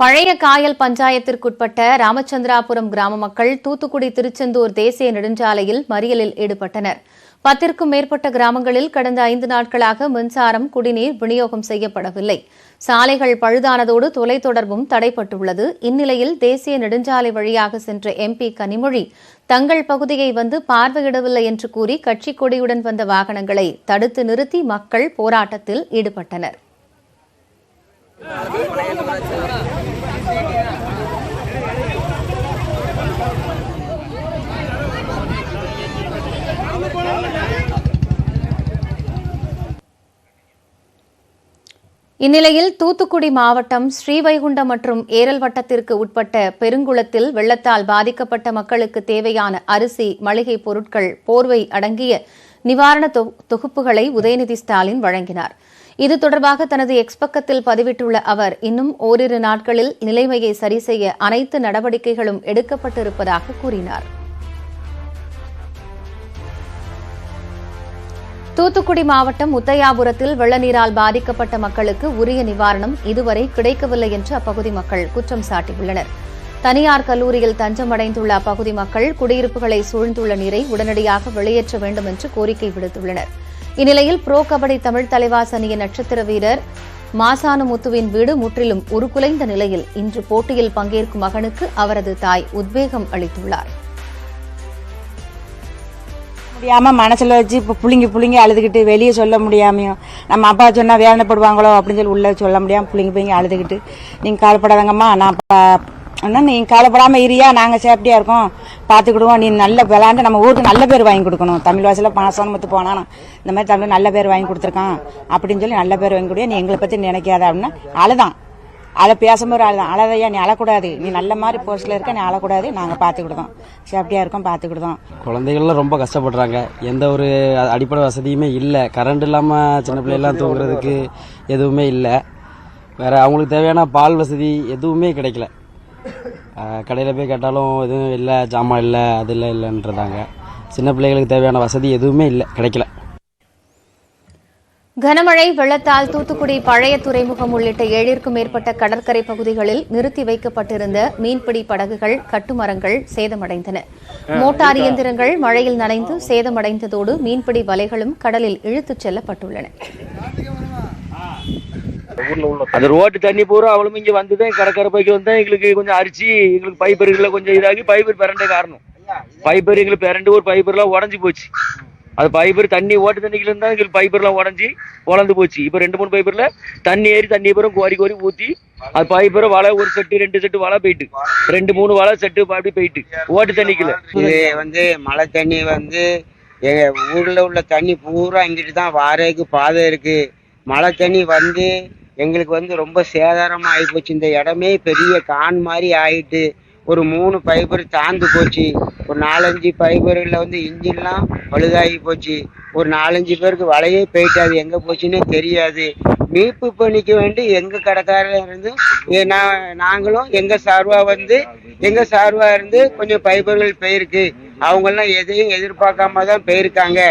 பழைய காயல் பஞ்சாயத்திற்குட்பட்ட ராமச்சந்திராபுரம் கிராம மக்கள் தூத்துக்குடி திருச்செந்தூர் தேசிய நெடுஞ்சாலையில் மறியலில் ஈடுபட்டனர். 10க்கும் மேற்பட்ட கிராமங்களில் கடந்த 5 நாட்களாக மின்சாரம், குடிநீர் விநியோகம் செய்யப்படவில்லை. சாலைகள் பழுதானதோடு தொலைத்தொடர்பும் தடைப்பட்டுள்ளது. இந்நிலையில் தேசிய நெடுஞ்சாலை வழியாக சென்ற MP கனிமொழி தங்கள் பகுதியை வந்து பார்வையிடவில்லை என்று கூறி கட்சிக் கொடியுடன் வந்த வாகனங்களை தடுத்து நிறுத்தி மக்கள் போராட்டத்தில் ஈடுபட்டனர். இந்நிலையில் தூத்துக்குடி மாவட்டம் ஸ்ரீவைகுண்டம் மற்றும் ஏரல் வட்டத்திற்கு உட்பட்ட பெருங்குளத்தில் வெள்ளத்தால் பாதிக்கப்பட்ட மக்களுக்கு தேவையான அரிசி, மளிகை பொருட்கள், போர்வை அடங்கிய நிவாரண தொகுப்புகளை உதயநிதி ஸ்டாலின் வழங்கினார். இது தொடர்பாக தனது எக்ஸ் பக்கத்தில் பதிவிட்டுள்ள அவர், இன்னும் ஓரிரு நாட்களில் நிலைமையை சரிசெய்ய அனைத்து நடவடிக்கைகளும் எடுக்கப்பட்டிருப்பதாக கூறினார். தூத்துக்குடி மாவட்டம் முத்தையாபுரத்தில் வெள்ள நீரால் பாதிக்கப்பட்ட மக்களுக்கு உரிய நிவாரணம் இதுவரை கிடைக்கவில்லை என்று அப்பகுதி மக்கள் குற்றம் சாட்டியுள்ளனர். தனியார் கல்லூரியில் தஞ்சமடைந்துள்ள அப்பகுதி மக்கள் குடியிருப்புகளை சூழ்ந்துள்ள நீரை உடனடியாக வெளியேற்ற வேண்டும் என்று கோரிக்கை விடுத்துள்ளனர். இந்நிலையில் புரோ கபடி தமிழ் தலைவாஸ் அணியின் நட்சத்திர வீரர் மாசானுமுத்துவின் வீடு முற்றிலும் உருக்குலைந்த நிலையில் இன்று போட்டியில் பங்கேற்கும் மகனுக்கு அவரது தாய் உத்வேகம் அளித்துள்ளார். முடியாம மனசுல வச்சு இப்போ புளிங்கி அழுதுகிட்டு வெளியே சொல்ல முடியாமையும் நம்ம அப்பா சொன்னா வேதனைப்படுவாங்களோ அப்படின்னு சொல்லி உள்ள சொல்ல முடியாம புளிங்கி அழுதுகிட்டு, நீங்க கவலைப்படாதங்கம்மா, நீங்க கவலைப்படாம இரியா, நாங்க சேஃப்டியா இருக்கோம், பாத்துக்கிடுவோம், நீ நல்ல விளையாண்டு நம்ம ஊருக்கு நல்ல பேர் வாங்கி கொடுக்கணும், தமிழ் வாசல பாசனமத்து போனா இந்த மாதிரி தமிழ் நல்ல பேர் வாங்கி கொடுத்துருக்கான் அப்படின்னு சொல்லி நல்ல பேர் வாங்கி கொடுக்க, நீ எங்களை பத்தி நினைக்காத அப்படின்னு அழுதான். அதை பேசும்போது அழதையா, நீ அழக்கூடாது, நீ நல்ல மாதிரி போஸ்ட்ல இருக்க, நீ அழக்கூடாது, நாங்க பாத்துக்கிடுதோம், சேஃப்டியா இருக்கோம், பாத்துக்கிடுதோம். குழந்தைகள்லாம் ரொம்ப கஷ்டப்படுறாங்க. எந்த ஒரு அடிப்படை வசதியுமே இல்லை. கரண்ட் இல்லாம சின்ன பிள்ளைலாம் தூங்குறதுக்கு எதுவுமே இல்லை. வேற அவங்களுக்கு தேவையான பால் வசதி எதுவுமே கிடைக்கல. கடையில் போய் கேட்டாலும் எதுவும் இல்லை, ஜாமான் இல்லை, அது இல்லைன்றதாங்க. சின்ன பிள்ளைகளுக்கு தேவையான வசதி எதுவுமே இல்லை, கிடைக்கல. கனமழை வெள்ளத்தால் தூத்துக்குடி பழைய துறைமுகம் உள்ளிட்ட 7ற்கும் மேற்பட்ட கடற்கரை பகுதிகளில் நிறுத்தி வைக்கப்பட்டிருந்த மீன்பிடி படகுகள், கட்டுமரங்கள் சேதமடைந்தன. மோட்டார் இயந்திரங்கள் மழையில் நனைந்து சேதமடைந்ததோடு மீன்பிடி வலைகளும் கடலில் இழுத்துச் செல்லப்பட்டுள்ளன. அந்த ரோட்டு தண்ணி பூரா அவளும் இங்க வந்துதான் கடற்கரை பைக்கு வந்தா எங்களுக்கு கொஞ்சம் அரிச்சு, எங்களுக்கு பைப்பர்களை கொஞ்சம் இதாகி பைப்பர் பிறண்ட காரணம். பைப்பர் எங்களுக்கு பிறண்டு ஒரு பைப்பர்லாம் உடஞ்சி போச்சு. அது பைப்பர் தண்ணி ஓட்டு தண்ணிக்குள்ள இருந்தா எங்களுக்கு பைப்பர்லாம் உடஞ்சி உழந்து போச்சு. இப்ப 2-3 பைப்பர்ல தண்ணி ஏறி தண்ணி பூரா கோரி ஊத்தி அது பைப்பரை வலை ஒரு செட்டு 2 செட்டு வலை போயிட்டு 2-3 வலை செட்டு அப்படி போயிட்டு ஓட்டு தண்ணிக்குள்ள. இது மழை தண்ணி எங்க ஊர்ல உள்ள தண்ணி பூரா இங்கிட்டு தான் வாரதுக்கு பாதை இருக்கு. மழை தண்ணி எங்களுக்கு ரொம்ப சேதாரமா ஆகி போச்சு. இந்த இடமே பெரிய கான் மாதிரி ஆயிட்டு ஒரு 3 பைப்பர் தாந்து போச்சு. ஒரு 4-5 பைப்பர்ல இன்ஜின்லாம் பழுதாகி போச்சு. ஒரு 4-5 பேருக்கு வலையே போயிட்டு அது எங்க போச்சுன்னே தெரியாது. மீட்பு பணிக்கு வேண்டி எங்க கடைக்காரில இருந்து நாங்களும் எங்க சார்பா இருந்து கொஞ்சம் பைப்பர்கள் போயிருக்கு. அவங்க எல்லாம் எதையும் எதிர்பார்க்காம தான் போயிருக்காங்க.